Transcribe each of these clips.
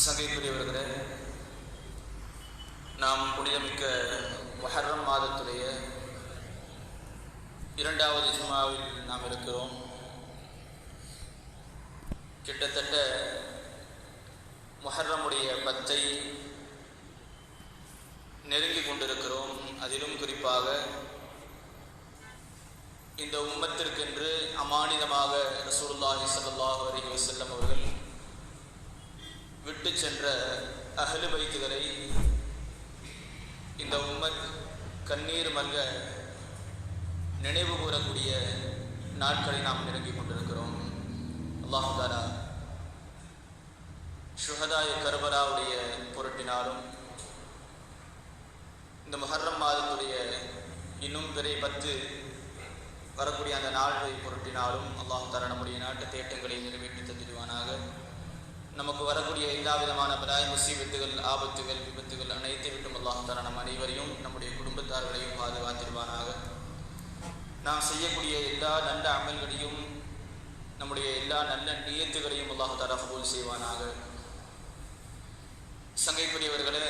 சங்கைக்குரியவர்களே, நாம் புனிதமிக்க முஹர்ரம் மாதத்துடைய 2வது ஜுமாவில் நாம் இருக்கிறோம். கிட்டத்தட்ட முஹர்ரமுடைய 10ஐ நெருங்கி கொண்டிருக்கிறோம். அதிலும் குறிப்பாக இந்த உம்மத்திற்கென்று அமானிதமாக ரசூலுல்லாஹி ஸல்லல்லாஹு அலைஹி வஸல்லம் அவர்கள் விட்டு சென்ற அஹ்லு பைத்துகளை இந்த உம்மத் கண்ணீர் மல்க நினைவு கூறக்கூடிய நாட்களை நாம் நெருங்கி கொண்டிருக்கிறோம். அல்லாஹ் தஆலா ஷுஹதாய கர்பலாவுடைய பொருட்டினாலும் இந்த முஹர்ரம் மாதத்துடைய இன்னும் பிறை 10 வரக்கூடிய அந்த நாளை பொருட்டினாலும் அல்லாஹ் தஆலா நம்முடைய நாட்டு தேட்டங்களை நிறைவேற்றி தந்திடுவானாக. நமக்கு வரக்கூடிய எல்லா விதமான பலாய் முசீபத்துகள், ஆபத்துகள், விபத்துகள் அனைத்தை விட்டும் அல்லாஹ் தஆலா நம் அனைவரையும் நம்முடைய குடும்பத்தார்களையும் பாதுகாத்திருவானாக. நாம் செய்யக்கூடிய எல்லா நல்ல அமல்களையும் நம்முடைய எல்லா நல்ல நியத்துகளையும் அல்லாஹ் தஆலா கபூல் செய்வானாக. சங்கைக்குரியவர்களே,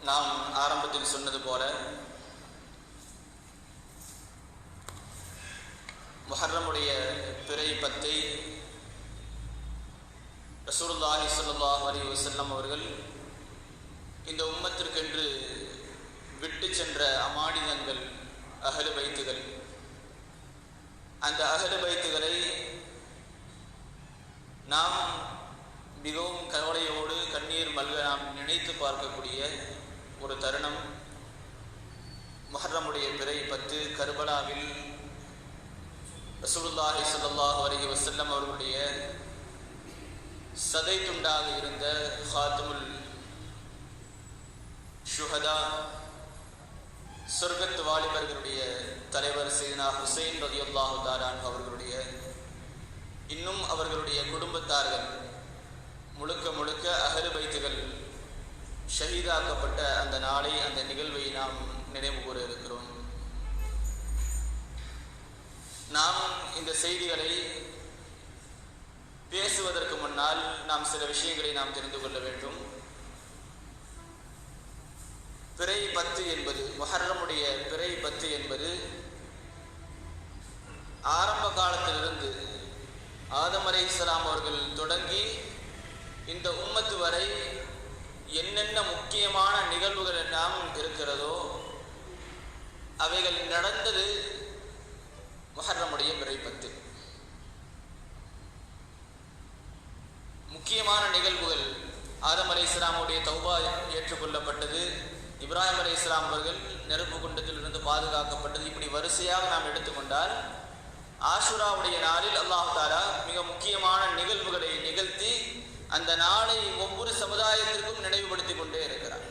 நாம் ஆரம்பத்தில் சொன்னது போல முஹர்ரமுடைய பிறை 10ஐ ரசூலுல்லாஹி ஸல்லல்லாஹு அலைஹி வஸல்லம் அவர்கள் இந்த உம்மத்திற்கென்று விட்டு சென்ற அமானிதங்கள், அஹ்லு பைத்துகள், அந்த அஹ்லு பைத்துகளை நாம் மிகவும் கவலையோடு கண்ணீர் மல்க நாம் நினைத்து பார்க்கக்கூடிய ஒரு தருணம் முஹர்ரமுடைய பிறை 10 கர்பலாவில் ரசூலுல்லாஹி ஸல்லல்லாஹு அலைஹி வஸல்லம் அவர்களுடைய சதை துண்டாக இருந்த ஹாத்திமுல் ஷுஹதா, சொர்க்கத்து வாலிபர்களுடைய தலைவர் சையதுனா ஹுசைன் ரலியல்லாஹு தஆலா அன்ஹு அவர்களுடைய இன்னும் அவர்களுடைய குடும்பத்தார்கள் முழுக்க முழுக்க அஹ்லு பைத்துகள் ஷஹீதாக்கப்பட்ட அந்த நாளை, அந்த நிகழ்வை நாம் நினைவு கூற இருக்கிறோம். நாம் இந்த செய்திகளை பேசுவதற்கு முன்னால் நாம் சில விஷயங்களை நாம் தெரிந்து கொள்ள வேண்டும். பிறை 10 என்பது, முஹர்ரமுடைய பிறை 10 என்பது ஆரம்ப காலத்திலிருந்து ஆதம் அலைஹிஸ்ஸலாம் அவர்கள் தொடங்கி இந்த உம்மத்து வரை என்னென்ன முக்கியமான நிகழ்வுகள் எல்லாம் இருக்கிறதோ அவைகள் நடந்தது முஹர்ரமுடைய பிறை 10. முக்கியமான நிகழ்வுகள், ஆதம் அலைஹிஸ்ஸலாமுடைய தௌபா ஏற்றுக்கொள்ளப்பட்டது, இப்ராஹிம் அலைஹிஸ்ஸலாம் அவர்கள் நெருப்பு குண்டத்திலிருந்து பாதுகாக்கப்பட்டது. இப்படி வரிசையாக நாம் எடுத்துக்கொண்டால் ஆஷுராவுடைய நாளில் அல்லாஹ் தஆலா மிக முக்கியமான நிகழ்வுகளை நிகழ்த்தி அந்த நாளை ஒவ்வொரு சமுதாயத்திற்கும் நினைவுபடுத்தி கொண்டே இருக்கிறார்.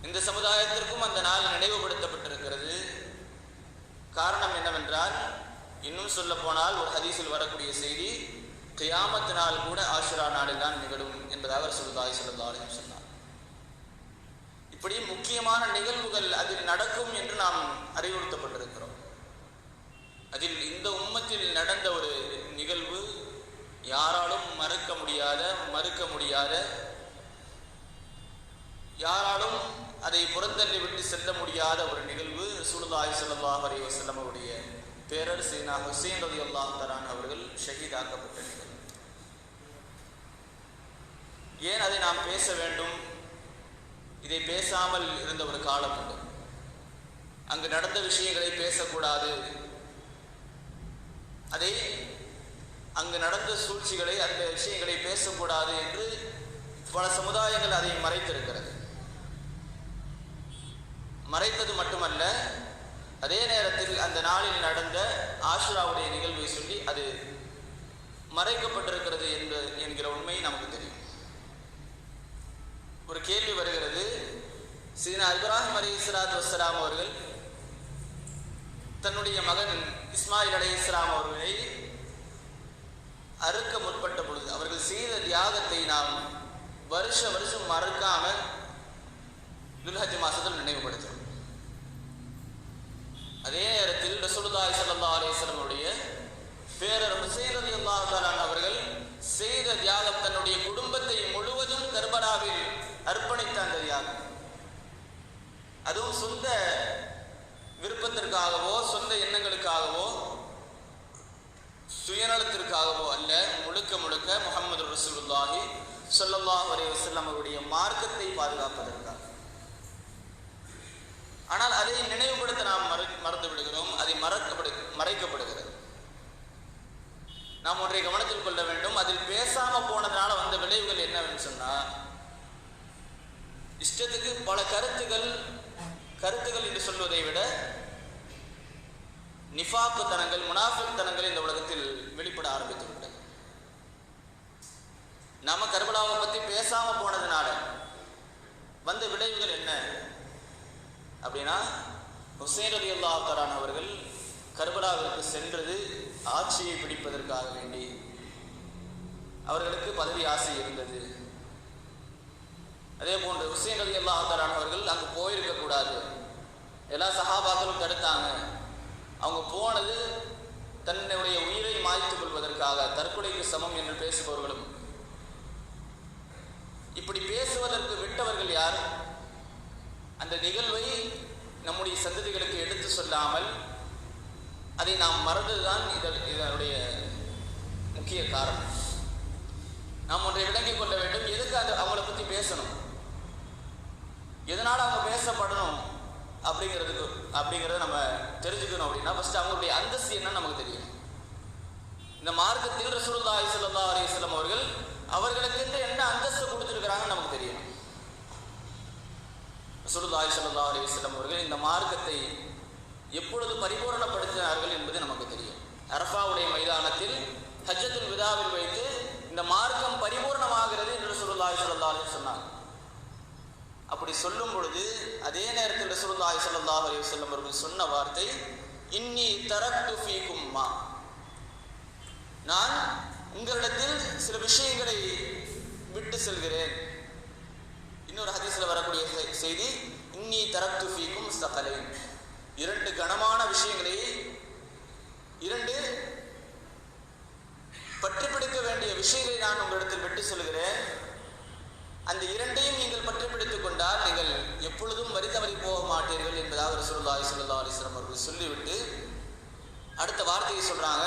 இந்த சமுதாயத்திற்கும் அந்த நாள் நினைவுபடுத்தப்பட்டிருக்கிறது. காரணம் என்னவென்றால், இன்னும் சொல்ல போனால் ஒரு ஹதீஸில் வரக்கூடிய செய்தி, கியாமத் நாள் கூட ஆஷுரா நாளில் தான் நிகழும் என்பதாக ரசூலுல்லாஹி ஸல்லல்லாஹு அலைஹி வஸல்லம் சொன்னார். இப்படி முக்கியமான நிகழ்வுகள் அதில் நடக்கும் என்று நாம் அறிவுறுத்தப்பட்டிருக்கிறோம். அதில் இந்த உம்மத்தில் நடந்த ஒரு நிகழ்வு யாராலும் மறுக்க முடியாத, யாராலும் அதை புறந்தள்ளி விட்டு செல்ல முடியாத ஒரு நிகழ்வு. ரசூலுல்லாஹி ஸல்லல்லாஹு அலைஹி வஸல்லம் அவருடைய பேரர் சையதுனா ஹுசைன் ரலியல்லாஹு தஆலா அவர்கள் ஷஹீதாக்கப்பட்ட நிகழ்வு. ஏன் அதை நாம் பேச வேண்டும்? இதை பேசாமல் இருந்த ஒரு காலம் உண்டு. அங்கு நடந்த விஷயங்களை பேசக்கூடாது, அதை அங்கு நடந்த சூழ்ச்சிகளை, அந்த விஷயங்களை பேசக்கூடாது என்று பல சமுதாயங்கள் அதை மறைத்திருக்கிறது. மறைத்தது மட்டுமல்ல, அதே நேரத்தில் அந்த நாளில் நடந்த ஆஷுராவுடைய நிகழ்வை சொல்லி அது மறைக்கப்பட்டிருக்கிறது என்கிற உண்மை நமக்கு தெரியும். ஒரு கேள்வி வருகிறது, சையதுனா இப்ராஹிம் அலைஹிஸ்ஸலாத்து வஸ்ஸலாம் அவர்கள் தன்னுடைய மகன் இஸ்மாயில் அலைஹிஸ்ஸலாம் அவர்களை அறுக்க முற்பட்ட பொழுது அவர்கள் செய்த தியாகத்தை நாம் வருஷம் மறக்காமல் துல்ஹஜ் மாசத்தில் நினைவுபடுத்துகிறோம். அதே நேரத்தில் ரசூலுல்லாஹி ஸல்லல்லாஹு அலைஹி வஸல்லம் பேரர் ஹுசைன் ரலியல்லாஹு தஆலா செய்த தியாகம், தன்னுடைய குடும்பத்தை முழுவதும் கர்பலாவில் அர்ப்பணித்த அந்த தியாகம், அதுவும் சொந்த விருப்பத்திற்காகவோ சொந்த எண்ணங்களுக்காகவோ சுயநலத்திற்காகவோ அல்ல, முழுக்க முழுக்க முஹம்மது ரசூலுல்லாஹி ஸல்லல்லாஹு அலைஹி வஸல்லம் அவருடைய மார்க்கத்தை பாதுகாப்பதற்காக. ஆனால் அதை நினைவுபடுத்த நாம் மறந்து விடுகிறோம், அதை மறைக்கப்படுகிறது. நாம் ஒன்றை கவனத்தில் கொள்ள வேண்டும். அதில் பேசாம போனதுனால வந்த விளைவுகள் என்னவென்று சொன்னால், இஷ்டத்துக்கு பல கருத்துகள் என்று சொல்வதை விட நிஃபாக்கு தனங்கள், முனாஃபிக் தனங்கள் இந்த உலகத்தில் வெளிப்பட ஆரம்பித்து விட்டது. நாம கர்பலாவை பத்தி பேசாம போனதுனால வந்த விளைவுகள் என்ன அப்படின்னா, ஹுசைன் ரலியல்லாஹு தஆலா அவர்கள் கர்பலாவிற்கு சென்றது ஆட்சியை பிடிப்பதற்காக வேண்டி. அவர்களுக்கு பதவி ஆசை இருந்தது. அதே போன்று ஹுசைன் ரலியல்லாஹு தஆலா அவர்கள் அங்கு போயிருக்க கூடாது, எல்லா சஹாபாக்களும் தடுத்தாங்க. அவங்க போனது தன்னுடைய உயிரை மாய்த்துக் கொள்வதற்காக, தற்கொலைக்கு சமம் என்று பேசுபவர்களும். இப்படி பேசுவதற்கு விட்டவர்கள் யார்? அந்த நிகழ்வை நம்முடைய சந்ததிகளுக்கு எடுத்து சொல்லாமல் அதை நாம் மறந்ததுதான் இதனுடைய முக்கிய காரணம். நாம் ஒன்றை விளங்கிக் கொள்ள வேண்டும். எதுக்கு அவங்களை பற்றி பேசணும், எதனால் அவங்க பேசப்படணும் அப்படிங்கிறத நம்ம தெரிஞ்சுக்கணும். அப்படின்னா ஃபர்ஸ்ட் அவங்களுடைய அந்தஸ்து என்னன்னு நமக்கு தெரியும். இந்த மார்க்கத்தில் ரசூலுல்லாஹி ஸல்லல்லாஹு அலைஹி வஸல்லம் அவர்களுக்கு என்ன அந்தஸ்து கொடுத்திருக்கிறாங்கன்னு நமக்கு தெரியும். ரசூலுல்லாஹி ஸல்லல்லாஹு அலைஹி வஸல்லம் அவர்கள் இந்த மார்க்கத்தை எப்பொழுது பரிபூரணப்படுத்தினார்கள் என்பது நமக்கு தெரியும். அரஃபாவுடைய மைதானத்தில் ஹஜ்ஜத்துல் விதாவில் வைத்து இந்த மார்க்கம் பரிபூர்ணமாகிறது என்று ரசூலுல்லாஹி ஸல்லல்லாஹு அலைஹி வஸல்லம் சொன்னாங்க. அப்படி சொல்லும் பொழுது அதே நேரத்தில் ரசூலுல்லாஹி ஸல்லல்லாஹு அலைஹி வஸல்லம் அவர்கள் சொன்ன வார்த்தை, இன்னி தரக்து ஃபீக்கும் மா, நான் உங்களிடத்தில் சில விஷயங்களை விட்டு செல்கிறேன். இன்னொரு ஹதீஸ்ல வரக்கூடிய செய்தி, இன்னி தரக்து ஃபீக்கும் ஸகலைன், இரண்டு கனமான விஷயங்களை, இரண்டு பற்றி பிடிக்க வேண்டிய விஷயங்களை நான் உங்களிடத்தில் விட்டு சொல்கிறேன். அந்த இரண்டையும் நீங்கள் பற்றி பிடித்துக் கொண்டால் நீங்கள் எப்பொழுதும் வரி தவறி போக மாட்டீர்கள் என்பதாக ரசூலுல்லாஹி ஸல்லல்லாஹு அலைஹி வஸல்லம் அவர்கள் சொல்லிவிட்டு அடுத்த வார்த்தையை சொல்றாங்க,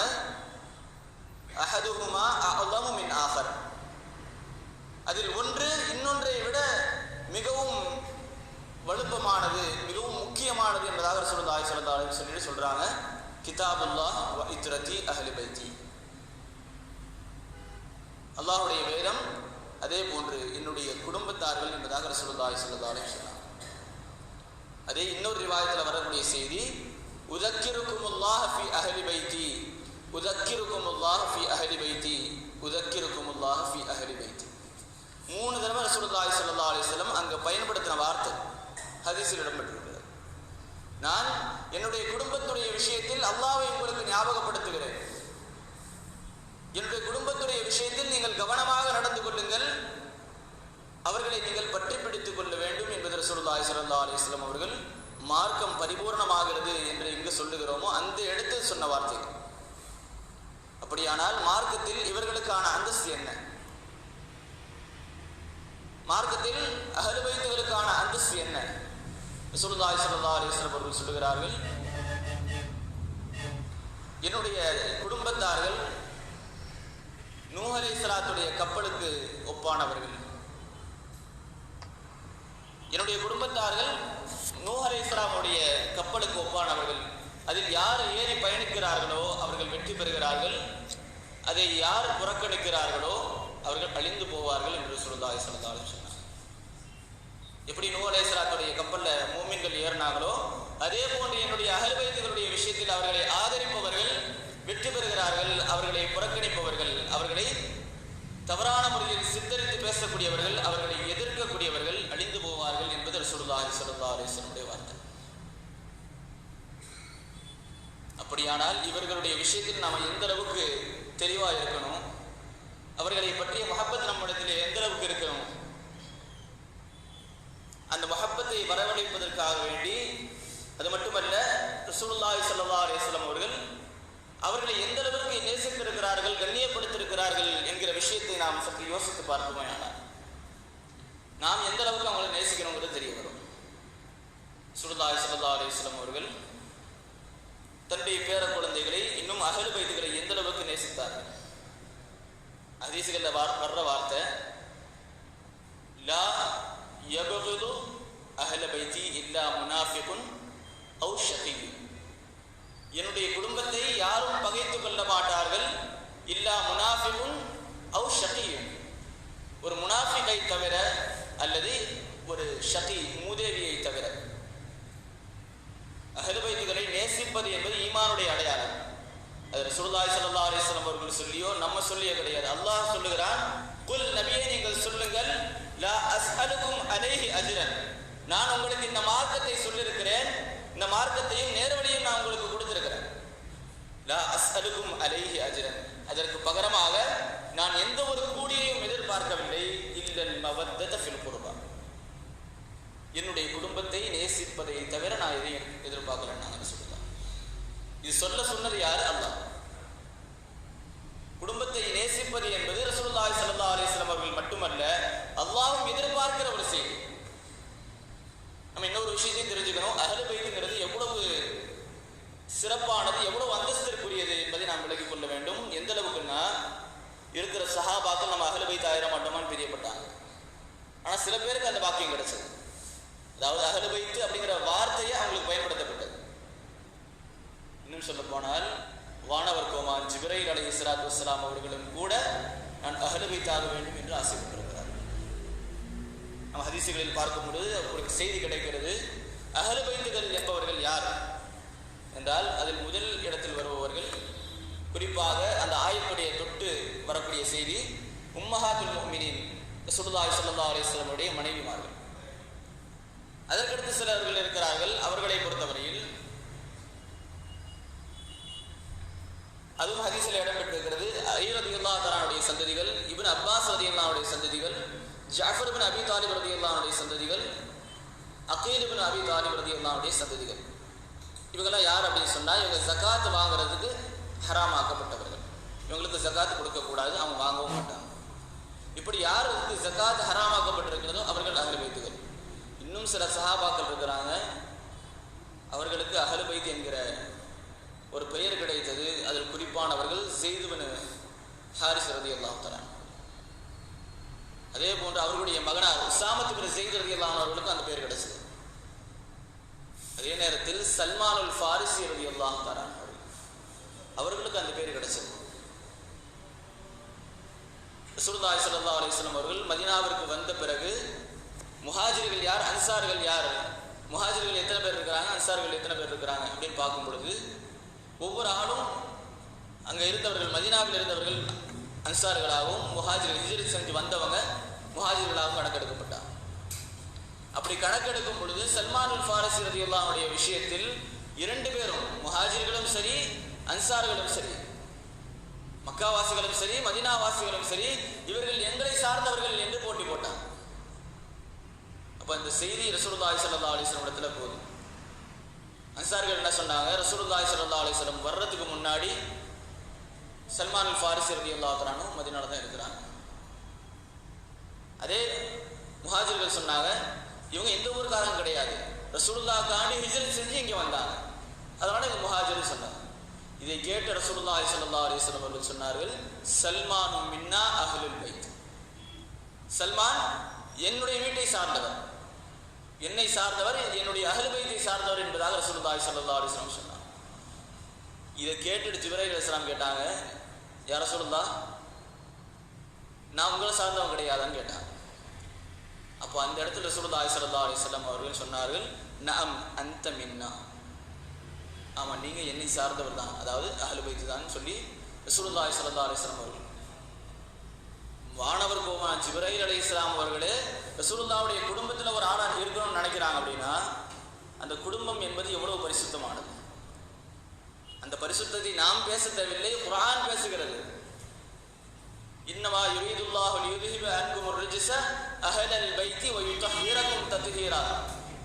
அஹதுஹுமா அஅலமு மின் ஆஃபர், அதில் ஒன்று இன்னொன்றை விட மிகவும் வலுப்பமானது, மிகவும் முக்கியமானது என்பதாக ரசூலுல்லாஹி ஸல்லல்லாஹு அலைஹி வஸல்லம் சொல்றாங்க, கிதாபுல்லாஹ் வ இத்ரதி அஹ்லி பைத்தி, அல்லாஹ்வுடைய வேதம், அதே போன்று என்னுடைய குடும்பத்தார்கள் என்பதாக ரசூலுல்லாஹி ஸல்லல்லாஹு அலைஹி வஸல்லம். அதே இன்னொரு ரிவாயத்தில் வரக்கூடிய செய்தி, உதக்கிருக்குமுல்லாஹ் ஃபி அஹ்லி பைத்தி, உதக்கிருக்குமுல்லாஹ் ஃபி அஹ்லி பைத்தி, உதக்கிருக்குமுல்லாஹ் ஃபி அஹ்லி பைத்தி. 3 தடவை ரசூலுல்லாஹி ஸல்லல்லாஹு அலைஹி வஸல்லம் அங்க பயன்படுத்தின வார்த்தை ஹதீஸில் இடம்பெற்றிருக்கிறது. நான் என்னுடைய குடும்பத்துடைய விஷயத்தில் அல்லாஹ்வை உங்களுக்கு ஞாபகப்படுத்துகிறேன், என்னுடைய குடும்பத்துடைய விஷயத்தில் நீங்கள் கவனமாக நடந்து கொள்ளுங்கள், அவர்களை நீங்கள் பற்றி பிடித்துக் கொள்ள வேண்டும் என்பது ரசூலுல்லாஹி ஸல்லல்லாஹு அலைஹி வஸல்லம் அவர்கள் மார்க்கம் பரிபூர்ணமாகிறது என்று எங்கு சொல்லுகிறோமோ அந்த இடத்தில் சொன்ன வார்த்தைகள். அப்படியானால் மார்க்கத்தில் இவர்களுக்கான அந்தஸ்து என்ன? மார்க்கத்தில் அஹ்லு பைத்துகளுக்கான அந்தஸ்து என்ன? ரசூலுல்லாஹி ஸல்லல்லாஹு அலைஹி வஸல்லம் அவர்கள் சொல்லுகிறார்கள், என்னுடைய குடும்பத்தார்கள் நூஹ் அலைஹிஸ்ஸலாத்துடைய கப்பலுக்கு ஒப்பானவர்கள். என்னுடைய குடும்பத்தார்கள் நூஹ் அலைஹிஸ்ஸலாமுடைய கப்பலுக்கு ஒப்பானவர்கள். அதில் யார் ஏறி பயணிக்கிறார்களோ அவர்கள் வெற்றி பெறுகிறார்கள், அதை யார் புறக்கணிக்கிறார்களோ அவர்கள் அழிந்து போவார்கள் என்று ரசூலுல்லாஹி ஸல்லல்லாஹு அலைஹி வஸல்லம். எப்படி நூஹ் அலைஹிஸ்ஸலாத்துடைய கப்பல்ல மூமின்கள் ஏறினாங்களோ அதே போன்று என்னுடைய அஹ்லு பைத்துகளுடைய விஷயத்தில் அவர்களை ஆதரிப்பவர்கள் வெற்றி பெறுகிறார்கள், அவர்களை புறக்கணிப்பவர்கள், அவர்களை தவறான முறையில் சித்தரித்து பேசக்கூடியவர்கள், அவர்களை எதிர்க்கக்கூடியவர்கள் அழிந்து போவார்கள் என்பது ரசூலுல்லாஹி ஸல்லல்லாஹு அலைஹி வஸல்லம் வார்த்தை. அப்படியானால் இவர்களுடைய விஷயத்தில் நாம் எந்த அளவுக்கு தெளிவாக இருக்கணும், அவர்களை பற்றிய மஹப்பத் நம்மிடத்தில் எந்த அளவுக்கு இருக்கணும், அந்த மஹப்பத்தை வரவழைப்பதற்காக வேண்டி, அது மட்டுமல்ல ரசூலுல்லாஹி ஸல்லல்லாஹு அலைஹி வஸல்லம் அவர்கள் அவர்களை எந்த அளவுக்கு நேசித்திருக்கிறார்கள் நேசித்திருக்கிறார்கள், கண்ணியப்படுத்திருக்கிறார்கள் என்கிற விஷயத்தை நாம் சற்று யோசித்து பார்ப்போமே. ஆனால் நாம் எந்த அளவுக்கு அவங்களை நேசிக்கிறோங்கிறது தெரிய வரும். ரசூலுல்லாஹி ஸல்லல்லாஹு அலைஹி வஸல்லம் அவர்கள் தன்னுடைய பேர குழந்தைகளை இன்னும் அஹ்லு பைத்துகளை எந்த அளவுக்கு நேசித்தார்கள். ஹதீஸ்கள்ல வர்ற வார்த்தை லா யபகுது அஹ்ல பைத்தி இல்லா முனாஃபிகுன் அவ் ஷகீ. என்னுடைய குடும்பத்தை யாரும் பகைத்து கொள்ள மாட்டார்கள் இல்லா முனாஃபிகுன் அவ் ஷகீ, ஒரு முனாஃபிகை தவிர அல்லது ஒரு ஷகீ மூதேவியை தவிர. அஹ்லு பைத்துகளை நேசிப்பது என்பது ஈமானுடைய அடையாளம். அது ரசூலுல்லாஹி ஸல்லல்லாஹு அலைஹி வஸல்லம் அவர்கள் சொல்லியோ நம்ம சொல்லியோ கிடையாது. அல்லாஹ் சொல்லுகிறான், குல் நபியே நீங்கள் சொல்லுங்கள், லா அஸ்அலுக்கும் அலைஹி அஜ்ரன், நான் உங்களுக்கு இந்த மார்க்கத்தை சொல்லியிருக்கிறேன், இந்த மார்க்கத்தையும் நேர்வழியும் நான் உங்களுக்கு கொடுத்திருக்கிறேன். லா அஸ்அலுக்கும் அலைஹி அஜ்ரன், அதற்கு பகரமாக நான் எந்த ஒரு கூலியையும் எதிர்பார்க்கவில்லை. இல்லல் மவத்தத ஃபில் குர்பா, என்னுடைய குடும்பத்தை நேசிப்பதை தவிர நான் எதையும் எதிர்பார்க்கல. நாங்கள் சொல்லுதான் இது சொன்னது யாரு? அல்லாஹ். குடும்பத்தை நேசிப்பது என்பது ரசூலுல்லாஹி ஸல்லல்லாஹு அலைஹி வஸல்லம் அவர்கள் மட்டுமல்ல, அல்லாஹ்வும் எதிர்பார்க்கிற ஒரு செய்தி. நம்ம இன்னொரு விஷயத்தையும் தெரிஞ்சுக்கணும். அஹ்லு பைத்துங்கிறது எவ்வளவு சிறப்பானது, எவ்வளவு அந்தஸ்திற்குரியது என்பதை நாம் விளக்கிக் கொள்ள வேண்டும். எந்த அளவுக்குன்னா, இருக்கிற சஹாபாக்கள் நம்ம அஹ்லு பைத் ஆயிர மாட்டோமான்னு பிரியப்பட்டாங்க. ஆனால் சில பேருக்கு அந்த பாக்கியம் கிடைச்சது. அதாவது அஹ்லு பைத் அப்படிங்கிற வார்த்தையை அவங்களுக்கு பயன்படுத்தப்பட்டது. இன்னும் சொல்ல போனால் வானவர் கோமான் ஜிப்ரைல் அலைஹிஸ்ஸலாத்து வஸ்ஸலாம் அவர்களும் கூட நான் அஹ்லு பைத் ஆக வேண்டும் என்று ஆசைப்பட்டிருக்கிறார். நம்ம ஹதீசுகளில் பார்க்கும்போது ஒரு செய்தி கிடைக்கிறது. அஹ்லு பைத்துகள் என்பவர்கள் யார் என்றால், அதில் முதல் இடத்தில் வருபவர்கள், குறிப்பாக அந்த ஆயத்துடைய தொட்டு வரக்கூடிய செய்தி, உம்மஹாத்துல் முஃமினீன் ரசூலுல்லாஹி ஸல்லல்லாஹு அலைஹி வஸல்லம் உடைய மனைவிமார்கள். அதற்கடுத்து சிலர்கள் இருக்கிறார்கள். அவர்களை பொறுத்தவரையில் அதுவும் ஹதீஸில் இடம்பெற்றிருக்கிறது. அலி ரலியல்லாஹு தஆலாவுடைய சந்ததிகள், இப்னு அப்பாஸ் ரலியல்லாஹுடைய சந்ததிகள், ஜாஃபர் இப்னு அபி தாலிப் ரலியல்லாஹுடைய சந்ததிகள், அகீல் இப்னு அபி தாலிப் ரலியல்லாஹுடைய சந்ததிகள். இவங்கெல்லாம் யார் அப்படின்னு சொன்னால், இவங்க ஜகாத் வாங்குறதுக்கு ஹராம் ஆக்கப்பட்டவர்கள். இவங்களுக்கு ஜகாத் கொடுக்கக்கூடாது, அவங்க வாங்கவும் மாட்டாங்க. இப்படி யாருக்கு ஜகாத் ஹராம் ஆக்கப்பட்டிருக்கிறதோ அவர்கள் அஹ்லு பைத்துகள். இன்னும் சில சஹாபாக்கள் இருக்கிறாங்க, அவர்களுக்கு அஹ்லு பைத் என்கிற ஒரு பெயர் கிடைத்தது. அதில் குறிப்பானவர்கள் ஸெய்த் இப்னு ஹாரிஸ் ரலியல்லாஹு தஆலா. அதே போன்று அவர்களுடைய மகனார் உஸாமத் இப்னு ஸெய்த் ரலியல்லாஹு அன்ஹு அவர்களுக்கும் அந்த பெயர் கிடைச்சது. அதே நேரத்தில் சல்மானுல் ஃபாரிசி ரலியல்லாஹு தஆலா அவர்களுக்கு அந்த பெயர் கிடைச்சது. ரசூலுல்லாஹி ஸல்லல்லாஹு அலைஹி வஸல்லம் அவர்கள் மதீனாவிற்கு வந்த பிறகு முஹாஜிர்கள் யார், அன்சார்கள் யார், முஹாஜிர்கள் எத்தனை பேர் இருக்கிறாங்க, அன்சார்கள் எத்தனை பேர் இருக்கிறாங்க அப்படின்னு பார்க்கும் பொழுது, ஒவ்வொரு ஆளும் அங்கே இருந்தவர்கள், மதீனாவில் இருந்தவர்கள் அன்சார்களாகவும், முஹாஜிர்கள் ஹிஜ்ரத் செஞ்சு வந்தவங்க முஹாஜிர்களாகவும் கணக்கெடுக்கப்பட்டாங்க. அப்படி கணக்கெடுக்கும் பொழுது சல்மானுல் ஃபாரிசி ரலியல்லாஹு அன்ஹுடைய விஷயத்தில் இரண்டு பேரும், முஹாஜிர்களும் சரி அன்சார்களும் சரி, மக்காவாசிகளும் சரி மதீனாவாசிகளும் சரி, இவர்கள் எங்களை சார்ந்தவர்கள் என்று போட்டி போட்டாங்க. அப்போ இந்த செய்தி ரசூலுல்லாஹி ஸல்லல்லாஹு அலைஹி வஸல்லம் இடத்துல போகுது. அன்சார்கள் என்ன சொன்னாங்க, ரசூலுல்லாஹி ஸல்லல்லாஹு அலைஹி வஸல்லம் வர்றதுக்கு முன்னாடி சல்மானுல் ஃபாரிசி ரலியல்லாஹு தஆலா அன்ஹு மதீனால தான் இருக்கிறாங்க. அதே முஹாஜிர்கள் சொன்னாங்க, இவங்க எந்த ஊருக்காரங்க கிடையாது, ரசூலுல்லாஹ்காண்டி ஹிஜ்ரத் செஞ்சு இங்கே வந்தாங்க, அதனால இவங்க முஹாஜிர்னு சொன்னாங்க. இதை கேட்ட ரசூலுல்லாஹி ஸல்லல்லாஹு அலைஹி வஸல்லம் அவர்கள் சொன்னார்கள், சல்மானு மின்னா அஹ்லுல் பைத், சல்மான் என்னுடைய வீட்டை சார்ந்தவர், என்னை சார்ந்தவர், என்னுடைய அஹ்லு பைத்தை சார்ந்தவர் என்பதாக ரசூலுல்லாஹி ஸல்லல்லாஹு அலைஹி வஸல்லம் சொன்னார். இதை கேட்டுட்டு ஜிப்ரைல் அலைஹிஸ்ஸலாம் கேட்டாங்க, யா ரசூலுல்லாஹ், நான் உங்களை சார்ந்தவன் கிடையாதான்னு கேட்டாங்க. அப்போ அந்த இடத்துல ரசூலுல்லாஹி ஸல்லல்லாஹு அலைஹி வஸல்லம் அவர்கள் சொன்னார்கள், நஅம் அன்த மின்னா, ஆமாம் நீங்கள் என்னை சார்ந்தவர் தான், அதாவது அஹ்லு பைத் தான் சொல்லி ரசூலுல்லாஹி ஸல்லல்லாஹு அலைஹி வஸல்லம் அவர்கள், வானவர் கோமான் ஜிப்ரைல் அலைஹிஸ்ஸலாம் அவர்களே ரசூலுல்லாஹ்வுடைய குடும்பத்தில் ஒரு ஆளாக இருக்கணும்னு நினைக்கிறாங்க அப்படின்னா, அந்த குடும்பம் என்பது எவ்வளவு பரிசுத்தமானது. அந்த பரிசுத்தத்தை நாம் பேச தேவையில்லை, குர்ஆன் பேசுகிறது. இன்னமா யுரீதுல்லாஹு லியுذஹிப அன்குமுர் ரிஜ்ஸ அஹ்லல் பைத்தி வ யுதஹ்ஹிரகும் தத்ஹீரா.